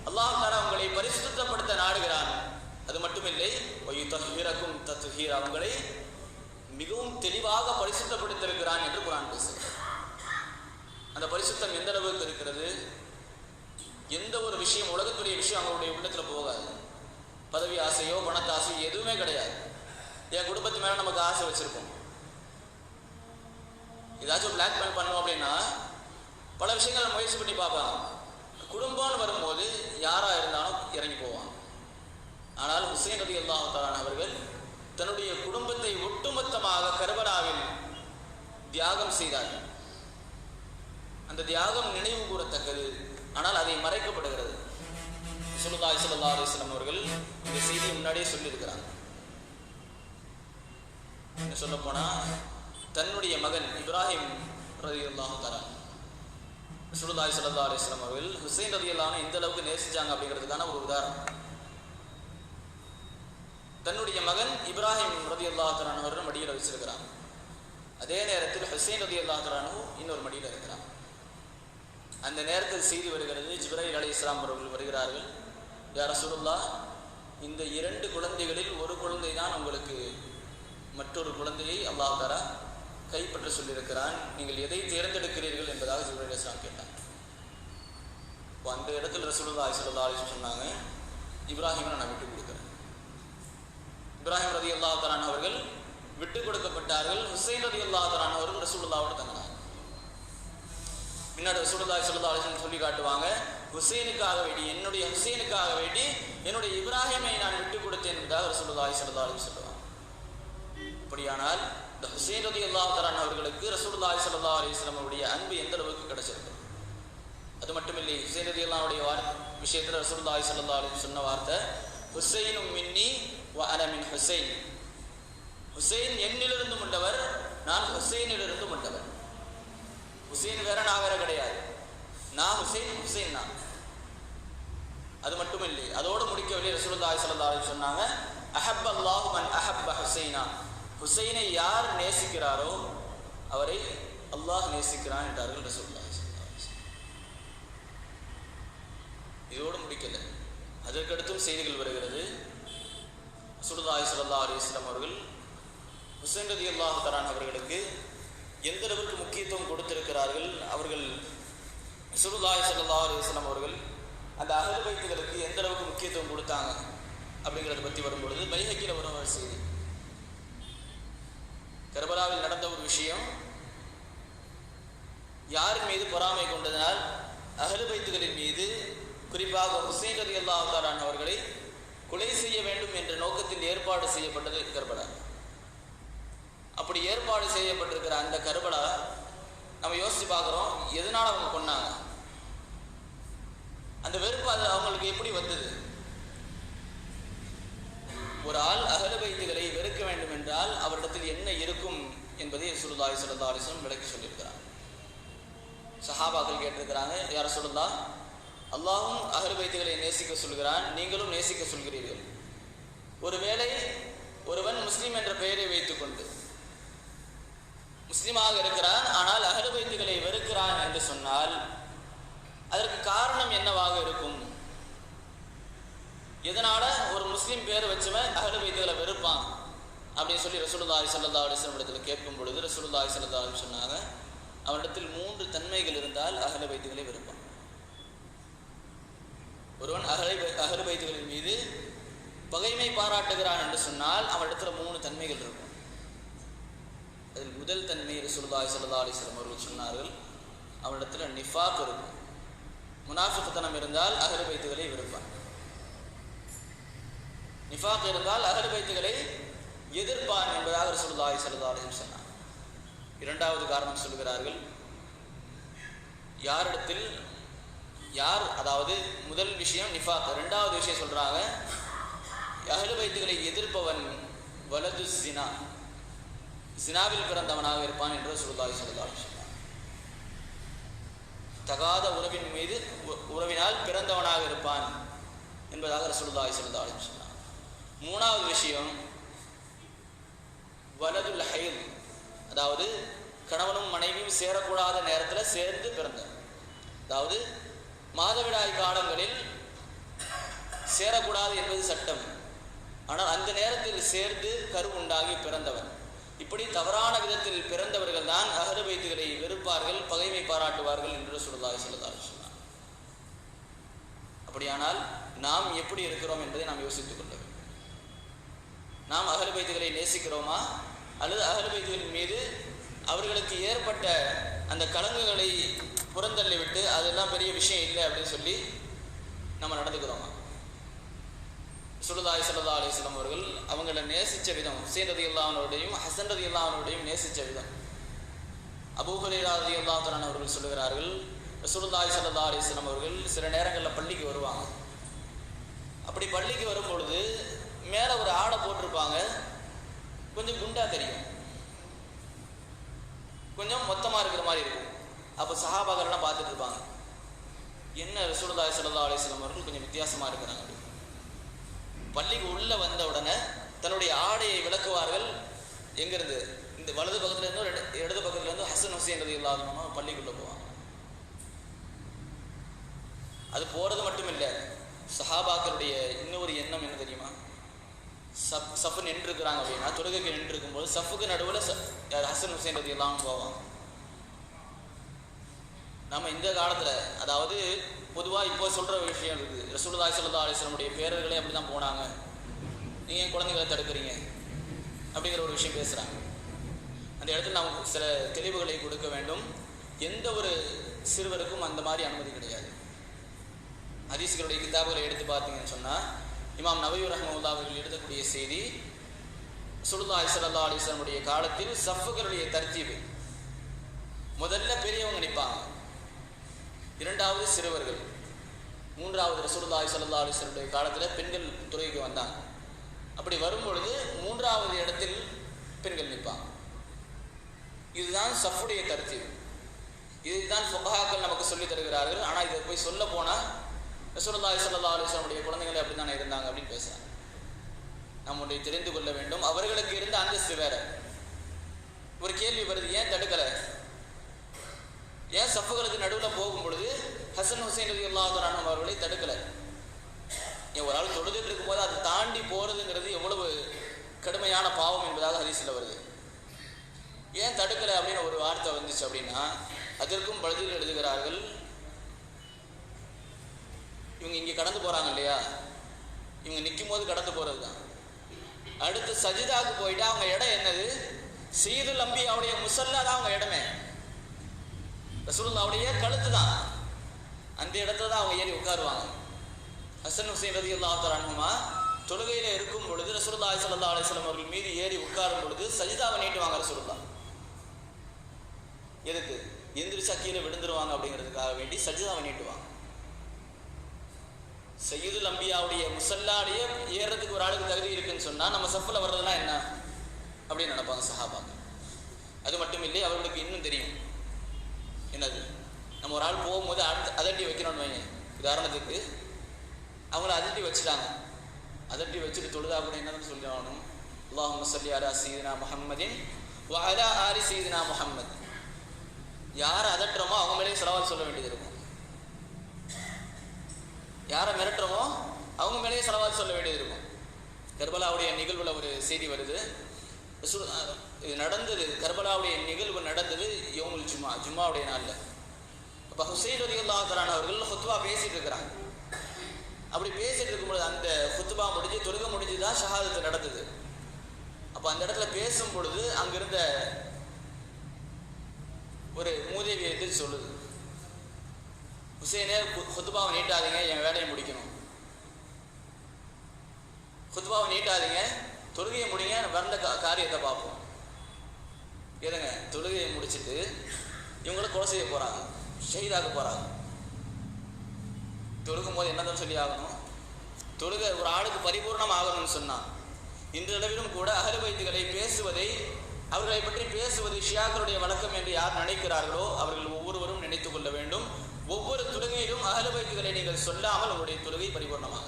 அல்லாஹ் தஆலா உங்களை பரிசுத்தப்படுத்த நாடுகிறான். அது மட்டுமில்லை, வ யுதஹ்ஹிரகும் தத்ஹீரா, உங்களை மிகவும் தெளிவாக பரிசுத்தப்படுத்திருக்கிறான் என்று குர்ஆன் பேசுகிறது. அந்த பரிசுத்தம் எந்த அளவுக்கு இருக்கிறது? எந்த ஒரு விஷயம், உலகத்துடைய விஷயம் அவங்களுடைய உள்ளத்துல போகாது. பதவி ஆசையோ பணத்தாசையோ எதுவுமே கிடையாது. என் குடும்பத்து மேல நமக்கு ஆசை வச்சிருக்கோம். ஏதாச்சும் பிளாக்மெயில் பண்ணணும் அப்படின்னா பல விஷயங்கள் முயற்சி பண்ணி பார்ப்பாங்க. குடும்பம்னு வரும்போது யாரா இருந்தாலும் இறங்கி போவாங்க. ஆனால் ஹுசைன் ரலியல்லாஹு தஆலா அவர்கள் தன்னுடைய குடும்பத்தை ஒட்டுமொத்தமாக கர்பலாவில் தியாகம் செய்தார்கள். அந்த தியாகம் நினைவு கூறத்தக்கது. ஆனால் அதை மறைக்கப்படுகிறது. ரசூலுல்லாஹி ஸல்லல்லாஹு அலைஹி வஸல்லம் அவர்கள் இந்த செய்தியை முன்னாடியே சொல்லியிருக்கிறாங்க. என்ன சொல்ல போனா, தன்னுடைய மகன் இப்ராஹிம் ரலியல்லாஹு தஆலா ரசூலுல்லாஹி ஸல்லல்லாஹு அலைஹி வஸல்லம் அவர்கள் ஹுசைன் ரலியல்லாஹு அன்ஹு எந்த அளவுக்கு நேசிச்சாங்க அப்படிங்கிறதுக்கான ஒரு உதாரணம். தன்னுடைய மகன் இப்ராஹிம் ரலியல்லாஹு தஆலா அவர்கள் மடியில வச்சிருக்கிறாங்க. அதே நேரத்தில் ஹுசைன் ரலியல்லாஹு தஆலா இன்னொரு மடியில இருக்கிறாங்க. அந்த நேரத்தில் செய்தி வருகிறது, ஜிப்ரீல் அலைஹிஸ்ஸலாம் அவர்கள் வருகிறார்கள். யா ரசூலுல்லாஹ், இந்த 2 குழந்தைகளில் ஒரு குழந்தை தான் உங்களுக்கு மற்றொரு குழந்தையை அல்லாஹ் தஆலா கைப்பற்ற சொல்லியிருக்கிறான். நீங்கள் எதை தேர்ந்தெடுக்கிறீர்கள் என்பதாக ஜிப்ரீல் அலைஹிஸ்ஸலாம் கேட்டாங்க. அந்த இடத்துல ரசூலுல்லாஹி ஸல்லல்லாஹு அலைஹி வஸல்லம் சொன்னாங்க, இப்ராஹிமை நான் விட்டு கொடுக்குறேன். இப்ராஹிம் ரலியல்லாஹு தஆலா அவர்கள் விட்டு கொடுக்கப்பட்டார்கள். ஹுசைன் ரலியல்லாஹு தஆலா அவர்கள் ரசூலுல்லாஹ்வோடு தங்கினாங்க. பின்னாடி ரசூலுல்லாஹி ஸல்லல்லாஹு அலைஹி வஸல்லம் சொல்லி காட்டுவாங்க, ஹுசைனுக்காக வேண்டி, என்னுடைய ஹுசைனுக்காக வேண்டி என்னுடைய இப்ராஹிமை நான் விட்டு கொடுத்தேன் என்பதாக ரசூலுல்லாஹி ஸல்லல்லாஹு அலைஹி வஸல்லம் சொல்லுவாங்க. அப்படியானால் இந்த ஹுசைன் ரலியல்லாஹு தஆலா அவர்களுக்கு ரசூலுல்லாஹி ஸல்லல்லாஹு அலைஹி வஸல்லம் அவருடைய அன்பு எந்த அளவுக்கு கிடைச்சிருக்கு. அது மட்டுமில்லை, ஹுசைன் ரலியல்லாஹு அவருடைய விஷயத்தில் ரசூலுல்லாஹி ஸல்லல்லாஹு அலைஹி வஸல்லம் சொன்ன வார்த்தை, ஹுசைனும் மின்னி வ அன மின் ஹுசைன். ஹுசைன் என்னிலிருந்து உண்டவர், நான் ஹுசைனிலிருந்து உண்டவர். ஹுசைன் வேற, நான் வேற கிடையாது. நான் ஹுசைன், ஹுசைன் நான். அது மட்டும் இல்லை, அதோடு முடிக்கவில்லை. ரசூலுல்லாஹி ஸல்லல்லாஹு அலைஹி வஸல்லம் சொன்னாங்க, அஹப்ப அல்லாஹு மன் அஹப்ப ஹுசைனா. ஹுசைனை யார் நேசிக்கிறாரோ அவரை அல்லாஹ் நேசிக்கிறான் என்றார்கள் ரசூலுல்லாஹி ஸல்லல்லாஹு அலைஹி வஸல்லம். இதோடு முடிக்கல, அதற்கடுத்தும் செய்திகள் வருகிறது. ரசூலுல்லாஹி ஸல்லல்லாஹு அலைஹி வஸல்லம் அவர்கள் ஹுசைன் ரலியல்லாஹு தஆலா அவர்களுக்கு எந்த அளவுக்கு முக்கியத்துவம் கொடுத்திருக்கிறார்கள். அவர்கள் ரசூலுல்லாஹி ஸல்லல்லாஹு அலைஹி வஸல்லம் அவர்கள் அந்த அஹ்லு பைத்துகளுக்கு எந்த அளவுக்கு முக்கியத்துவம் கொடுத்தாங்க அப்படிங்கிறத பற்றி வரும்பொழுது பைஹக்கியில் வரும் ஒரு செய்தி. கர்பலாவில் நடந்த ஒரு விஷயம், யாரின் மீது பொறாமை கொண்டதனால் அஹ்லு பைத்துகளின் மீது, குறிப்பாக ஹுசைன் ரலியல்லாஹு தஆலா அவர்களை கொலை செய்ய வேண்டும் என்ற நோக்கத்தில் ஏற்பாடு செய்யப்பட்டது கர்பலா. அப்படி ஏற்பாடு செய்யப்பட்டிருக்கிற அந்த கர்பலா நம்ம யோசிச்சு பார்க்குறோம், எதனால அவங்க கொன்னாங்க? அந்த வெறுப்பு அது அவங்களுக்கு எப்படி வந்தது? ஒரு ஆள் அஹ்லு பைத்துகளை வெறுக்க வேண்டும் என்றால் அவரிடத்தில் என்ன இருக்கும் என்பதை ரசூலுல்லாஹி ஸல்லல்லாஹு அலைஹி வஸல்லம் விளக்கி சொல்லியிருக்கிறார். சஹாபாக்கள் கேட்டிருக்கிறாங்க, யா ரசூலுல்லாஹ், அல்லாஹ்வும் அஹ்லு பைத்துகளை நேசிக்க சொல்கிறான், நீங்களும் நேசிக்க சொல்கிறீர்கள். ஒருவேளை ஒருவன் முஸ்லீம் என்ற பெயரை வைத்துக்கொண்டு முஸ்லீமாக இருக்கிறான், ஆனால் அஹ்லு பைத்துகளை வெறுக்கிறான் என்று சொன்னால் அதற்கு காரணம் என்னவாக இருக்கும்? எதனால ஒரு முஸ்லீம் பேர் வச்சவன் அஹ்லு பைத்துகளை வெறுப்பான் அப்படின்னு சொல்லி ரசூலுல்லாஹி ஸல்லல்லாஹு அலைஹி வஸல்லம் இடத்துல கேட்கும் பொழுது ரசூலுல்லாஹி ஸல்லல்லாஹு அலைஹி வஸல்லம் சொன்னாங்க, அவனிடத்தில் 3 தன்மைகள் இருந்தால் அஹ்லு பைத்துகளை வெறுப்பான். ஒருவன் அஹ்லு பைத்துகளின் மீது பகைமை பாராட்டுகிறான் என்று சொன்னால் அவனிடத்தில் 3 தன்மைகள் இருக்கும். அதில் முதல் தன்மை ரசூலுல்லாஹி ஸல்லல்லாஹு அலைஹி வஸல்லம் அவர்கள் சொன்னார்கள், அவனிடத்தில் நிஃபாக் இருக்கும். முனாஃபிக்தனம் இருந்தால் அஹ்லு பைத்துகளை வெறுப்பான். நிஃபாக் இருந்தால் அஹ்லு பைத்துகளை எதிர்ப்பான் என்பதாக ரசூலுல்லாஹி ஸல்லல்லாஹு அலைஹி வஸல்லம் சொன்னார். இரண்டாவது காரணம் சொல்கிறார்கள், யாரிடத்தில் யார், அதாவது முதல் விஷயம் நிஃபாக், இரண்டாவது விஷயம் சொல்றாங்க, அஹ்லு பைத்துகளை எதிர்ப்பவன் வலது ஸினா, ஸினாவில் பிறந்தவனாக இருப்பான் என்று ரசூலுல்லாஹி ஸல்லல்லாஹு அலைஹி வஸல்லம். தகாத உறவினால் பிறந்தவனாக இருப்பான் என்பதாக ரசூலுல்லாஹி ஸல்லல்லாஹு அலைஹி வஸல்லம். மூணாவது விஷயம் வலதுல் ஹைத், அதாவது கணவனும் மனைவியும் சேரக்கூடாத நேரத்தில் சேர்ந்து பிறந்தவன். அதாவது மாதவிடாய் காலங்களில் சேரக்கூடாது என்பது சட்டம், ஆனால் அந்த நேரத்தில் சேர்ந்து கரு உண்டாகி பிறந்தவன். இப்படி தவறான விதத்தில் பிறந்தவர்கள் தான் அஹ்லு பைத்துகளை வெறுப்பார்கள், பகைமை பாராட்டுவார்கள் என்று ரசூலுல்லாஹி ஸல்லல்லாஹு அலைஹி வஸல்லம். அப்படியானால் நாம் எப்படி இருக்கிறோம் என்பதை நாம் யோசித்துக் கொள்ள வேண்டும். நாம் அஹ்லு பைத்துகளை நேசிக்கிறோமா, அல்லது அஹ்லு பைத்துகளின் மீது அவர்களுக்கு ஏற்பட்ட அந்த கலங்குகளை புறந்தள்ளிவிட்டு அதெல்லாம் பெரிய விஷயம் இல்லை அப்படின்னு சொல்லி நம்ம நடந்துக்கிறோமா? ரசூலுல்லாஹி ஸல்லல்லாஹு அலைஹி வஸல்லம் அவர்கள் அவங்களை நேசித்த விதம், ஹுசைன் ரலியல்லாஹு அன்ஹுவையும் ஹஸன் ரலியல்லாஹு அன்ஹுவையும் நேசித்த விதம். அபூ ஹுரைரா ரலியல்லாஹு அன்ஹு அவர்கள் சொல்லுகிறார்கள், ரசூலுல்லாஹி ஸல்லல்லாஹு அலைஹி வஸல்லம் அவர்கள் சில நேரங்களில் பள்ளிக்கு வருவாங்க. அப்படி பள்ளிக்கு வரும்பொழுது மேலே ஒரு ஆடை போட்டிருப்பாங்க, கொஞ்சம் குண்டா தெரியும், கொஞ்சம் மொத்தமாக இருக்கிற மாதிரி இருக்கும். அப்போ சஹாபாக்கள்லாம் பார்த்துட்டு இருப்பாங்க, என்ன ரசூலுல்லாஹி ஸல்லல்லாஹு அலைஹி வஸல்லம் அவர்கள் கொஞ்சம் வித்தியாசமாக இருக்கிறாங்க. பள்ளிக்கு உள்ள வந்த உடனே தன்னுடைய ஆடையை விளக்குவார்கள். எங்கிருந்து? இந்த வலது பக்கத்துல இருந்து இடது பக்கத்துல இருந்து ஹசன் ஹுசைன் ரலியல்லாஹு அன்ஹு பள்ளிக்குள்ள போவாங்க. அது போறது மட்டும் இல்லை, சஹாபாக்களுடைய இன்னொரு எண்ணம் என்ன தெரியுமா? சஃப் நின்று இருக்கிறாங்க அப்படின்னா, தொழுகைக்கு நின்று இருக்கும்போது சஃபுக்கு நடுவில் ஹசன் ஹுசைன் ரலியல்லாஹு அன்ஹு போவாங்க. நம்ம இந்த காலத்தில், அதாவது பொதுவாக இப்போ சொல்கிற விஷயம் இருக்குது, ரசூலுல்லாஹி ஸல்லல்லாஹு அலைஹி வஸல்லம் உடைய பேரர்களே அப்படி தான் போனாங்க, நீங்கள் ஏன் குழந்தைகளை தடுக்கிறீங்க அப்படிங்கிற ஒரு விஷயம் பேசுகிறாங்க. அந்த இடத்துல நமக்கு சில தெளிவுகளை கொடுக்க வேண்டும். எந்த ஒரு சிறுவருக்கும் அந்த மாதிரி அனுமதி கிடையாது. ஹதீஸ்களுடைய கிதாபுகளை எடுத்து பார்த்தீங்கன்னு சொன்னால், இமாம் நவவி ரஹ்மத்துல்லாஹி அவர்கள் எழுதக்கூடிய செய்தி, ரசூலுல்லாஹி ஸல்லல்லாஹு அலைஹி வஸல்லம் உடைய காலத்தில் சஃப்புகளுடைய தர்த்தீபு, முதல்ல பெரியவங்க நிற்பாங்க, இரண்டாவது சிறுவர்கள், மூன்றாவது ரசூலுல்லாஹி ஸல்லல்லாஹு அலைஹி வஸல்லம் காலத்தில் பெண்கள் துறைக்கு வந்தாங்க. அப்படி வரும்பொழுது மூன்றாவது இடத்தில் பெண்கள் நிற்பாங்க. இதுதான் சஃபுடைய தர்த்தீப். இதுதான் ஃபுகஹாக்கள் நமக்கு சொல்லி தருகிறார்கள். ஆனால் இதை போய் சொல்ல போனால் ரசூலுல்லாஹி ஸல்லல்லாஹு அலைஹி வஸல்லம் குழந்தைகள் அப்படி தானே இருந்தாங்க அப்படின்னு பேசுகிறாங்க. நம்முடைய தெரிந்து கொள்ள வேண்டும், அவர்களுக்கு இருந்த அந்தஸ்து வேற. ஒரு கேள்வி வருது, ஏன் தடுக்கலை? ஏன் சஃப்புகளுக்கு நடுவில் போகும் பொழுது ஹசன் ஹுசைன் ரலியல்லாஹு அன்ஹு அவர்களை தடுக்கலை? ஏன் ஒரு ஆள் தொழுதுட்டு இருக்கும்போது அதை தாண்டி போகிறதுங்கிறது எவ்வளவு கடுமையான பாவம் என்பதாக ஹதீஸில் வருது. ஏன் தடுக்கலை அப்படின்னு ஒரு வார்த்தை வந்துச்சு அப்படின்னா, அதற்கும் பதில் எழுதுகிறார்கள், இவங்க இங்கே கடந்து போகிறாங்க இல்லையா, இவங்க நிற்கும் போது கடந்து போகிறது தான். அடுத்து சஜிதாவுக்கு போயிட்டு அவங்க இடம் என்னது? சையதுல் அம்பியாவுடைய முஸல்லா தான் அவங்க இடமே, ரசூலுல்லாஹ்வுடைய கழுத்து தான். அந்த இடத்துல தான் அவங்க ஏறி உட்காருவாங்க. ஹசன் ஹுசைன் ரலியல்லாஹு அன்ஹுமா தொழுகையில் இருக்கும் பொழுது ரசூலுல்லாஹி ஸல்லல்லாஹு அலைஹி வஸல்லம் அவர்கள் மீது ஏறி உட்காரும் பொழுது சஜிதாவை நீட்டுவாங்க ரசூலுல்லாஹ். எதுக்கு? எந்திரிச்சா கீழே விழுந்துருவாங்க அப்படிங்கிறதுக்காக வேண்டி சஜிதாவை நீட்டுவாங்க. சையதுல் அம்பியாவுடைய முஸல்லாலேயே ஏறதுக்கு ஒரு ஆளுக்கு தகுதி இருக்குன்னு சொன்னால் நம்ம சஃப்ல வர்றதுனா என்ன அப்படின்னு நினைப்பாங்க சஹாபாக்கள். அது மட்டும் இல்லை, அவர்களுக்கு இன்னும் தெரியும் என்னது, நம்ம ஒரு ஆள் போகும்போது அதட்டி வைக்கணும்னு வைங்க. உதாரணத்துக்கு அவங்கள அதட்டி வச்சுட்டாங்க, அதட்டி வச்சுட்டு தொழுதா கூட என்னன்னு சொல்லி ஆகணும், அல்லாஹும்ம ஸல்லி அலா சய்யிதினா முஹம்மதின் வ அலா ஆலி சய்யிதினா முஹம்மத். யாரை அதட்டுறோமோ அவங்க மேலேயே ஸலவாத் சொல்ல வேண்டியது இருக்கும். யாரை மிரட்டுறோமோ அவங்க மேலேயே ஸலவாத் சொல்ல வேண்டியது இருக்கும். கர்பலாவுடைய நிகழ்வில் ஒரு செய்தி வருது, நடந்தது, கர்பலாவுடைய நிகழ்வு நடந்தது யௌமுல் ஜும்ஆ, ஜும்மாவுடைய நாளில். அப்போ ஹுசைன் ரலியல்லாஹு அன்ஹு அவர்கள் ஹுத்பா பேசிட்டு இருக்கிறாங்க. அப்படி பேசிட்டு இருக்கும்போது அந்த ஹுத்பா முடிஞ்சு தொழுகை முடிஞ்சு தான் ஷஹாதத்து நடந்தது. அப்போ அந்த இடத்துல பேசும் பொழுது அங்கிருந்த ஒரு மூதேவி எதிர்த்து சொல்லுது, ஹுசைனே ஹுத்பாவை நீட்டாதீங்க, என் வேலையை முடிக்கணும். ஹுத்பாவை நீட்டாதீங்க, தொழுகையை முடிங்க, வந்த காரியத்தை பார்ப்போம். எதுங்க, தொழுகையை முடிச்சுட்டு இவங்களை கொலை செய்ய போகிறாங்க, ஷஹீதாக்க போகிறாங்க. தொழுகும் போது என்னதான் சொல்லி ஆகணும்? தொழுகை ஒரு ஆளுக்கு பரிபூர்ணம் ஆகணும்னு சொன்னான். இன்றளவிலும் கூட அஹ்லு பைத்துகளை பேசுவதை, அவர்களை பற்றி பேசுவது ஷியாக்களுடைய வழக்கம் என்று யார் நினைக்கிறார்களோ அவர்கள் ஒவ்வொருவரும் நினைத்து கொள்ள வேண்டும். ஒவ்வொரு தொழுகையிலும் அஹ்லு பைத்துகளை நீங்கள் சொல்லாமல் உங்களுடைய தொழுகை பரிபூர்ணமாக.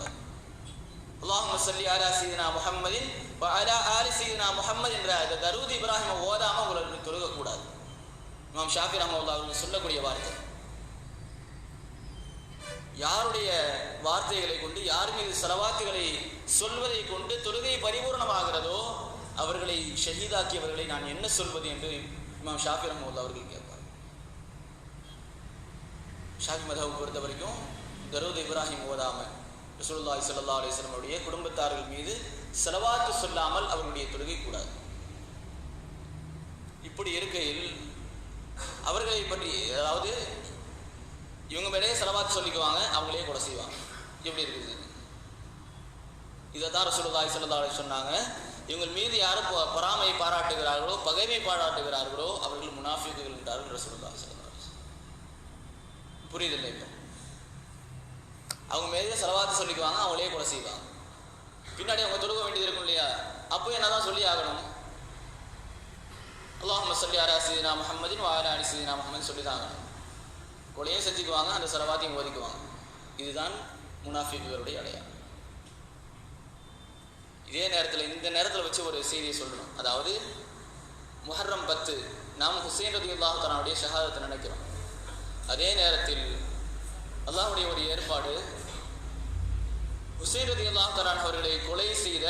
அல்லாஹும்ம ஸல்லி அலா சய்யிதினா முஹம்மதின் வ அலா ஆலி சய்யிதினா முஹம்மத் என்ற அந்த தரூத் இப்ராஹிமை ஓதாமல் உங்களுக்கு தொழுகக்கூடாது. இமாம் ஷாஃபி ரஹ்மத்துல்லாஹி அவர்கள் சொல்லக்கூடிய வார்த்தை. யாருடைய வார்த்தைகளை கொண்டு, யார் மீது ஸலவாத்துகளை சொல்வதை கொண்டு தொழுகை பரிபூர்ணமாகிறதோ அவர்களை ஷஹீதாக்கியவர்களை நான் என்ன சொல்வது என்று இமாம் ஷாஃபி ரஹ்மத்துல்லாஹி அவர்கள் கேட்பார். ஷாஃபி மதஹப் பொறுத்த வரைக்கும் தரூத் இப்ராஹிம் ஓதாமல் ரசூலுல்லாஹி ஸல்லல்லாஹு அலைஹி வஸல்லம் உடைய குடும்பத்தார்கள் மீது ஸலவாத் சொல்லாமல் அவர்களுடைய தொழுகை கூடாது. இப்படி இருக்கையில் அவர்களை பற்றி, அதாவது இவங்க மேலேயே ஸலவாத் சொல்லிக்குவாங்க, அவங்களே கொலை செய்வாங்க. எப்படி இருக்குது? இதைத்தான் ரசூலுல்லாஹி ஸல்லல்லாஹு அலைஹி வஸல்லம் சொன்னாங்க, இவங்கள் மீது யாரும் பொறாமை பாராட்டுகிறார்களோ பகைமை பாராட்டுகிறார்களோ அவர்கள் முனாஃபிக்குகள் என்றார்கள் ரசூலுல்லாஹி ஸல்லல்லாஹு அலைஹி வஸல்லம். புரியுதில்லை? இப்போ அவங்க மேலே ஸலவாத் சொல்லிக்குவாங்க, அவங்களே கொலை செய்வாங்க. பின்னாடி அவங்க தொழுக வேண்டியது இருக்கும் இல்லையா? அப்போ என்னதான் சொல்லி ஆகணும்? அல்லாஹும்ம ஸல்லி அலா சய்யிதினா முஹம்மதின் வ அலா ஆலி சய்யிதினா முஹம்மதின் சொல்லி தான் ஆகணும். கொலையும் செஞ்சுக்குவாங்க, அந்த ஸலவாத்தையும் ஓதிக்குவாங்க. இதுதான் முனாஃபிக்குகளுடைய அடையாளம். இதே நேரத்தில் இந்த நேரத்தில் வச்சு ஒரு செய்தியை சொல்லணும். அதாவது முஹர்ரம் 10 நாம் ஹுசைன் ரலியல்லாஹு தஆலாவுடைய ஷஹாதத்தை நினைக்கிறோம். அதே நேரத்தில் அல்லாஹ்வுடைய ஒரு ஏற்பாடு, ஹுசைன் ரலியல்லாஹு தஆலா அவர்களை கொலை செய்த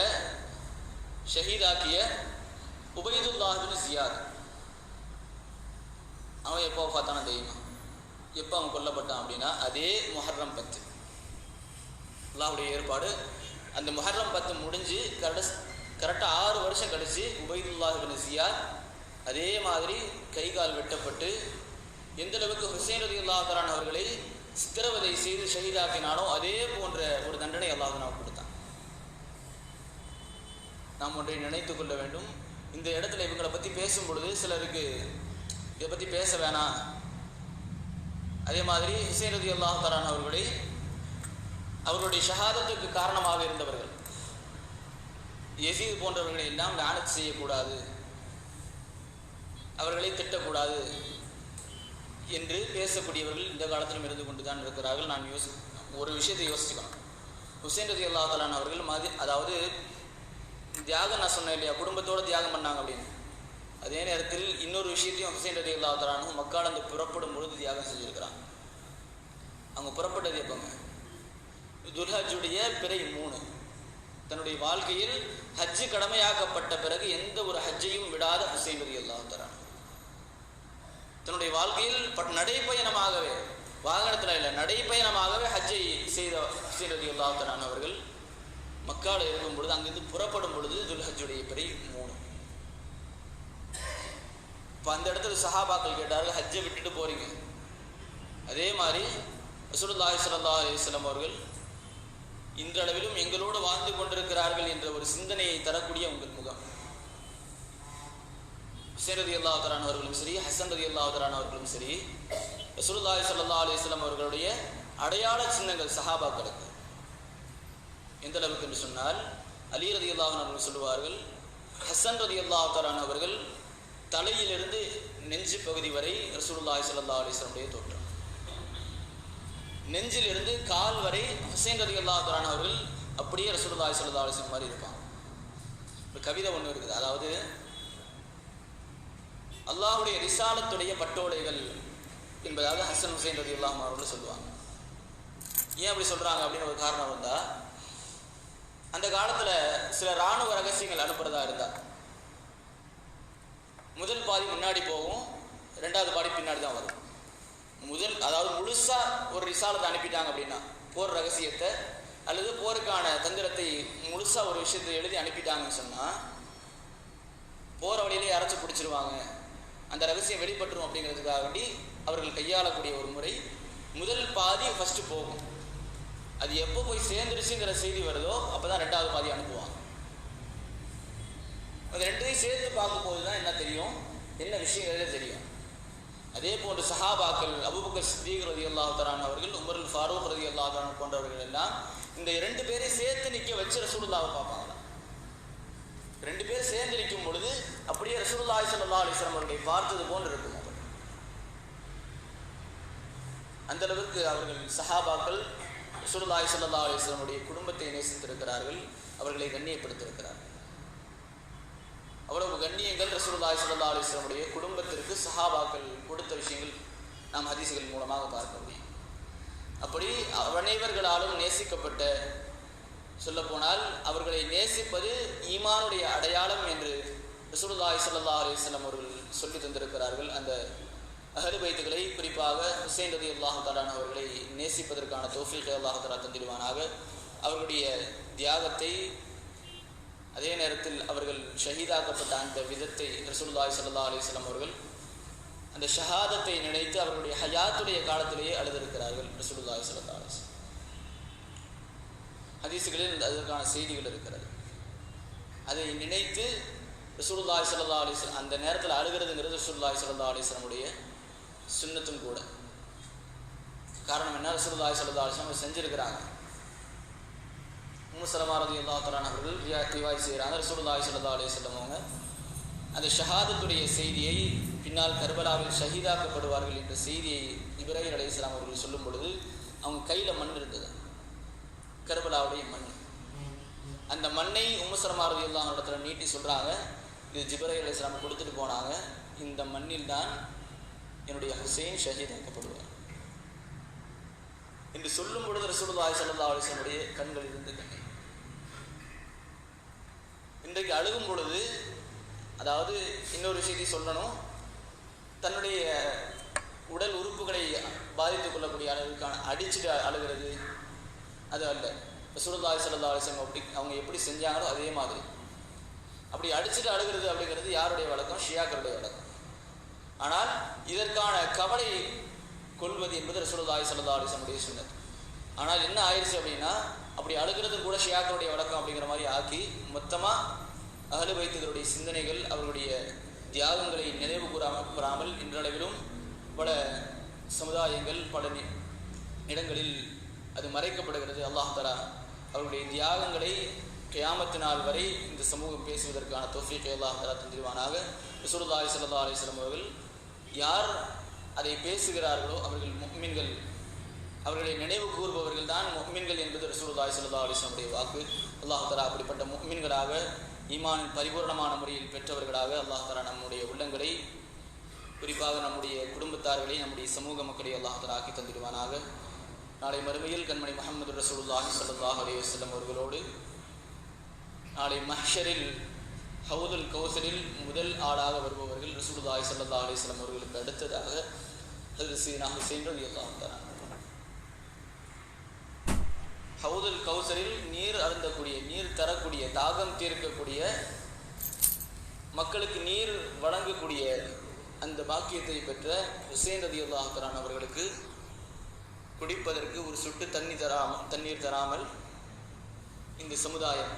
ஷஹீதாக்கிய உபைதுல்லாஹ் இப்னு ஜியாத், அவன் எப்போ பார்த்தானா தெரியுமா? எப்போ அவன் கொல்லப்பட்டான் அப்படின்னா அதே முஹர்ரம் 10. அல்லாஹ்வுடைய ஏற்பாடு, அந்த முஹர்ரம் 10 முடிஞ்சு கரெக்டாக 6 வருஷம் கழிச்சு உபைதுல்லாஹ் இப்னு ஜியாத் அதே மாதிரி கை கால் வெட்டப்பட்டு எந்த அளவுக்கு ஹுசைன் ரலியல்லாஹு தஆலா அவர்களை சித்திரவதை செய்து ஷஹீதாக்கினாலும் அதே போன்ற ஒரு தண்டனை அல்லாஹ் நமக்கு கொடுத்தான். நாம் ஒன்றை நினைத்து கொள்ள வேண்டும். இந்த இடத்துல இவங்களை பற்றி பேசும் பொழுது சிலருக்கு இதை பற்றி பேச வேணாம். அதே மாதிரி ஹுசைன் ரலியல்லாஹு தஆலா அவர்களை அவர்களுடைய ஷஹாதத்துக்கு காரணமாக இருந்தவர்கள் யஸீத் போன்றவர்களை எல்லாம் லானத் செய்யக்கூடாது, அவர்களை திட்டக்கூடாது என்று பேசக்கூடியவர்கள் இந்த காலத்திலும் இருந்து கொண்டு தான் இருக்கிறார்கள். நான் ஒரு விஷயத்தை யோசிச்சுக்கலாம். ஹுசைன் ரலியல்லாஹு தஆலா அவர்கள் அதாவது தியாகம், நான் சொன்னேன் இல்லையா, குடும்பத்தோடு தியாகம் பண்ணாங்க அப்படின்னு. அதே நேரத்தில் இன்னொரு விஷயத்தையும் ஹுசைன் ரலியல்லாஹு தஆலா மக்கள் அந்த புறப்படும் பொழுது தியாகம் செஞ்சுருக்கிறாங்க. அவங்க புறப்பட்டது எப்போங்க? துல்ஹஜ்ஜுடைய பிறை 3. தன்னுடைய வாழ்க்கையில் ஹஜ்ஜு கடமையாக்கப்பட்ட பிறகு எந்த ஒரு ஹஜ்ஜையும் விடாத ஹுசைன் ரலியல்லாஹு தஆலா தன்னுடைய வாழ்க்கையில் நடைப்பயணமாகவே, வாகனத்தில் இல்லை, நடைப்பயணமாகவே ஹஜ்ஜை செய்த ஹுசைன் ரலியல்லாஹு தஆலா அவர்கள் மக்காவில் இருக்கும் பொழுது, அங்கிருந்து புறப்படும் பொழுது துல்ஹஜ்ஜுடைய பிறை 3. இப்போ அந்த இடத்துல சஹாபாக்கள் கேட்டார்கள், ஹஜ்ஜை விட்டுட்டு போறீங்க, அதே மாதிரி ரசூலுல்லாஹி ஸல்லல்லாஹு அலைஹி வஸல்லம் அவர்கள் இன்றளவிலும் எங்களோடு வாழ்ந்து கொண்டிருக்கிறார்கள் என்ற ஒரு சிந்தனையை தரக்கூடிய உங்கள் முகம். ஹுசைன் ரலியல்லாஹு தஆலா அவர்களும் சரி, ஹசன் ரலியல்லாஹு தஆலா அவர்களும் சரி, ரசூலுல்லாஹி ஸல்லல்லாஹு அலைஹி வஸல்லம் அவர்களுடைய அடையாள சின்னங்கள் சஹாபாக்களுக்கு. எந்த அளவுக்கு என்று சொன்னால், அலி ரலியல்லாஹு அவர்கள் சொல்லுவார்கள், ஹசன் ரலியல்லாஹு தஆலா அவர்கள் தலையிலிருந்து நெஞ்சு பகுதி வரை ரசூலுல்லாஹி ஸல்லல்லாஹு அலைஹி வஸல்லம் தோற்றம், நெஞ்சிலிருந்து கால் வரை ஹுசைன் ரலியல்லாஹு தஆலா அவர்கள் அப்படியே ரசூலுல்லாஹி ஸல்லல்லாஹு அலைஹி வஸல்லம் மாதிரி இருப்பாங்க. ஒரு கவிதை ஒன்று இருக்குது, அதாவது அல்லாஹ்வுடைய ரிசாலத்துடைய பட்டோலைகள் என்பதாக ஹசன் ஹுசைன் ரலியல்லாஹு அவர்கள் சொல்லுவாங்க. ஏன் அப்படி சொல்றாங்க அப்படின்னு ஒரு காரணம் வந்தா, அந்த காலத்தில் சில இராணுவ ரகசியங்கள் அனுப்புறதா இருந்தா முதல் பாதி முன்னாடி போகும், 2வது பாதி பின்னாடி தான் வரும். அதாவது முழுசா ஒரு ரிசாலத்தை அனுப்பிட்டாங்க அப்படின்னா, போர் ரகசியத்தை அல்லது போருக்கான தந்திரத்தை முழுசா ஒரு விஷயத்தை எழுதி அனுப்பிட்டாங்கன்னு சொன்னா, போற வழியிலே அரைச்சு பிடிச்சிருவாங்க, அந்த ரகசியம் வெளிப்பட்டுரும் அப்படிங்கிறதுக்காக வேண்டி அவர்கள் கையாளக்கூடிய ஒரு முறை, முதல் பாதி ஃபர்ஸ்ட் போகும். அது எப்போ போய் சேர்ந்துருச்சுங்கிற செய்தி வருதோ அப்போதான் 2வது பாதி அனுப்புவாங்க. அது 2ஐயும் சேர்த்து பார்க்கும்போது தான் என்ன தெரியும், என்ன விஷயங்களே தெரியும். அதே போன்று சஹாபாக்கள் அபூபக்கர் சித்தீக் ரலியல்லாஹு தஆலா அவர்கள், உமர் ஃபாரூக் ரலியல்லாஹு தஆலா போன்றவர்கள் எல்லாம் இந்த 2 பேரையும் சேர்த்து நிற்க வச்சு ரசூலுல்லாஹ்வை பார்ப்பாங்க. 2 பேர் சேர்ந்து நிற்கும் பொழுது அப்படியே ரசூலுல்லாஹி ஸல்லல்லாஹு அலைஹி வஸல்லம் அவர்களை பார்த்தது போன்று இருக்கும். அந்த அளவுக்கு அவர்கள் சஹாபாக்கள் ரசூலுல்லாஹி ஸல்லல்லாஹு அலைஹி வஸல்லம் குடும்பத்தை நேசித்திருக்கிறார்கள், அவர்களை கண்ணியப்படுத்தியிருக்கிறார்கள். அவ்வளவு கண்ணியங்கள் ரசூலுல்லாஹி ஸல்லல்லாஹு அலைஹி வஸல்லம் குடும்பத்திற்கு சஹாபாக்கள் கொடுத்த விஷயங்கள் நாம் ஹதீஸ்கள் மூலமாக பார்க்க முடியும். அப்படி அனைவர்களாலும் நேசிக்கப்பட்ட சொல்லப்போனால் அவர்களை நேசிப்பது ஈமானுடைய அடையாளம் என்று ரசூலுல்லாஹி ஸல்லல்லாஹு அலைஹி வஸல்லம் அவர்கள் சொல்லி தந்திருக்கிறார்கள். அந்த அஹ்லு பைத்துகளை, குறிப்பாக ஹுசைன் ரலியல்லாஹு தஆலா அவர்களை நேசிப்பதற்கான தௌஃபீகை அல்லாஹ் தஆலா தந்திடுவானாக. அவர்களுடைய தியாகத்தை, அதே நேரத்தில் அவர்கள் ஷஹீதாக்கப்பட்ட அந்த விதத்தை ரசூலுல்லாஹி ஸல்லல்லாஹு அலைஹி வஸல்லம் அவர்கள் அந்த ஷஹாதத்தை நினைத்து அவர்களுடைய ஹயாத்துடைய காலத்திலேயே அழுதிருக்கிறார்கள் ரசூலுல்லாஹி ஸல்லல்லாஹு அலைஹி வஸல்லம். ஹதீஸ்களில் அதற்கான செய்திகள் இருக்கிறது. அதை நினைத்து ரசூலுல்லாஹி ஸல்லல்லாஹு அலைஹி வஸல்லம் அந்த நேரத்தில் அழுகிறதுங்கிறது ரசூலுல்லாஹி ஸல்லல்லாஹு அலைஹி வஸல்லம் உடைய சுன்னத்தும் கூட. காரணம் என்ன? ரசூலுல்லாஹி ஸல்லல்லாஹு அலைஹி வஸல்லம் செஞ்சிருக்கிறாங்க. உம்மு ஸலமா ரலியல்லாஹு தஆலா அவர்கள் ரிவாயத் செய்கிறாங்க. ரசூலுல்லாஹி ஸல்லல்லாஹு அலைஹி வஸல்லம் அவங்க அந்த ஷஹாதத்துடைய செய்தியை, பின்னால் கர்பலாவில் ஷஹீதாக்கப்படுவார்கள் என்ற செய்தியை இப்ராஹீம் அலைஹிஸ்ஸலாம் அவர்கள் சொல்லும் பொழுது அவங்க கையில் மண் இருந்தது, கர்பலாவுடைய மண். அந்த மண்ணை உம்மு ஸலமா ரலியல்லாஹு அன்ஹா இடத்துல நீட்டி சொல்கிறாங்க, இது ஜிப்ரீல் அலைஹிஸ்ஸலாம் கொடுத்துட்டு போனாங்க, இந்த மண்ணில் தான் என்னுடைய ஹுசைன் ஷஹீதாக்கப்படுவார் என்று சொல்லும் பொழுது ரசூலுல்லாஹி ஸல்லல்லாஹு அலைஹி வஸல்லம் கண்கள் இருந்து கண்ணீர். இன்றைக்கு அழுகும் பொழுது, அதாவது இன்னொரு விஷயத்தை சொல்லணும், தன்னுடைய உடல் உறுப்புகளை பாதித்துக் கொள்ளக்கூடிய அளவுக்கான அடிச்சுட்டு அழுகிறது அது அல்ல. ரசூலுல்லாஹி ஸல்லல்லாஹு அலைஹி வஸல்லம் அவங்க எப்படி செஞ்சாங்களோ அதே மாதிரி அப்படி அடிச்சுட்டு அழுகிறது அப்படிங்கிறது யாருடைய வழக்கம்? ஷியாக்களுடைய வழக்கம். ஆனால் இதற்கான கவலை கொள்வது என்பது ரசூலுல்லாஹி ஸல்லல்லாஹு அலைஹி வஸல்லம் சுன்னத். ஆனால் என்ன ஆயிடுச்சு அப்படின்னா, அப்படி அழுகிறது கூட ஷியாக்களுடைய வழக்கம் அப்படிங்கிற மாதிரி ஆக்கி மொத்தமாக அஹ்லு பைத்துகளுடைய சிந்தனைகள், அவர்களுடைய தியாகங்களை நினைவு கூறாமல் இன்றளவிலும் பல சமுதாயங்கள், பல இடங்களில் அது மறைக்கப்படுகிறது. அல்லாஹ் தஆலா அவர்களுடைய தியாகங்களை கியாமத் நாள் வரை இந்த சமூகம் பேசுவதற்கான தௌஃபீகை அல்லாஹ் தஆலா தந்திடுவானாக. ரசூலுல்லாஹி ஸல்லல்லாஹு அலைஹி வஸல்லம் அவர்கள் யார் அதை பேசுகிறார்களோ அவர்கள் முஃமின்கள், அவர்களை நினைவு கூறுபவர்கள் தான் முஃமின்கள் என்பது ரசூலுல்லாஹி ஸல்லல்லாஹு அலைஹி வஸல்லம் உடைய வாக்கு. அல்லாஹ் தஆலா அப்படிப்பட்ட முஃமின்களாக, ஈமானின் பரிபூர்ணமான முறையில் பெற்றவர்களாக அல்லாஹ் தஆலா நம்முடைய உள்ளங்களை, குறிப்பாக நம்முடைய குடும்பத்தார்களை, நம்முடைய சமூக மக்களை அல்லாஹ் தஆலா ஆக்கி தந்திடுவானாக. நாளை மறுமையில் கண்மணி முஹம்மது ரசூலுல்லாஹி ஸல்லல்லாஹு அலைஹி வஸல்லம் அவர்களோடு நாளை மஹ்ஷரில் ஹவுதுல் கௌசரில் முதல் ஆளாக வருபவர்கள் ரசூலுல்லாஹி ஸல்லல்லாஹு அலைஹி வஸல்லம் அவர்களுக்கு அடுத்ததாக ஹஜ்ரத் சீனா ஹுசைன் ரலியல்லாஹு தஆலா. ஹவுதுல் கௌசரில் நீர் அருந்தக்கூடிய, நீர் தரக்கூடிய, தாகம் தீர்க்கக்கூடிய, மக்களுக்கு நீர் வழங்கக்கூடிய அந்த பாக்கியத்தை பெற்ற ஹுசைன் ரலியல்லாஹு தஆலா அவர்களுக்கு குடிப்பதற்கு ஒரு சொட்டு தண்ணீர் தராமல் இந்த சமுதாயம்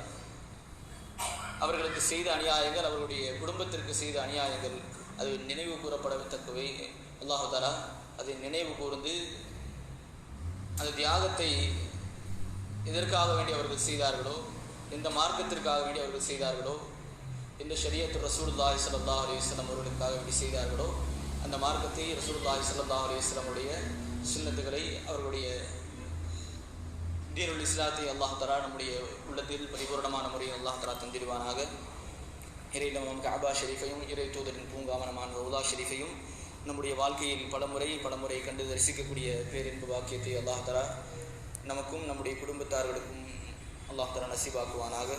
அவர்களுக்கு செய்த அநியாயங்கள், அவர்களுடைய குடும்பத்திற்கு செய்த அநியாயங்கள் அது நினைவு கூறப்படத்தக்கவை. அல்லாஹ் தஆலா அதை நினைவு கூர்ந்து அந்த தியாகத்தை எதற்காக வேண்டி அவர்கள் செய்தார்களோ, எந்த மார்க்கத்திற்காக வேண்டி அவர்கள் செய்தார்களோ, எந்த ஷரியத்து ரசூலுல்லாஹி ஸல்லல்லாஹு அலைஹி வஸல்லம் அவர்களுக்காக வேண்டி செய்தார்களோ, அந்த மார்க்கத்தை ரசூலுல்லாஹி ஸல்லல்லாஹு அலைஹி வஸல்லம் உடைய சுன்னத்துகளை, அவர்களுடைய தீனுல் இஸ்லாத்தை அல்லாஹ் தஆலா நம்முடைய உள்ளத்தில் பரிபூர்ணமான முறையில் அல்லாஹ் தஆலா தந்திடுவானாக. இறையிலும் கஅபா ஷரீஃபையும், இறை தூதரின் பூங்காவனமான ரவுலா ஷரீஃபையும் நம்முடைய வாழ்க்கையில் பலமுறை கண்டு தரிசிக்கக்கூடிய பேரின்பு வாக்கியத்தை அல்லாஹ் தஆலா நமக்கும் நம்முடைய குடும்பத்தார்களுக்கும் அல்லாஹ் தஆலா நசீபாக்குவானாக.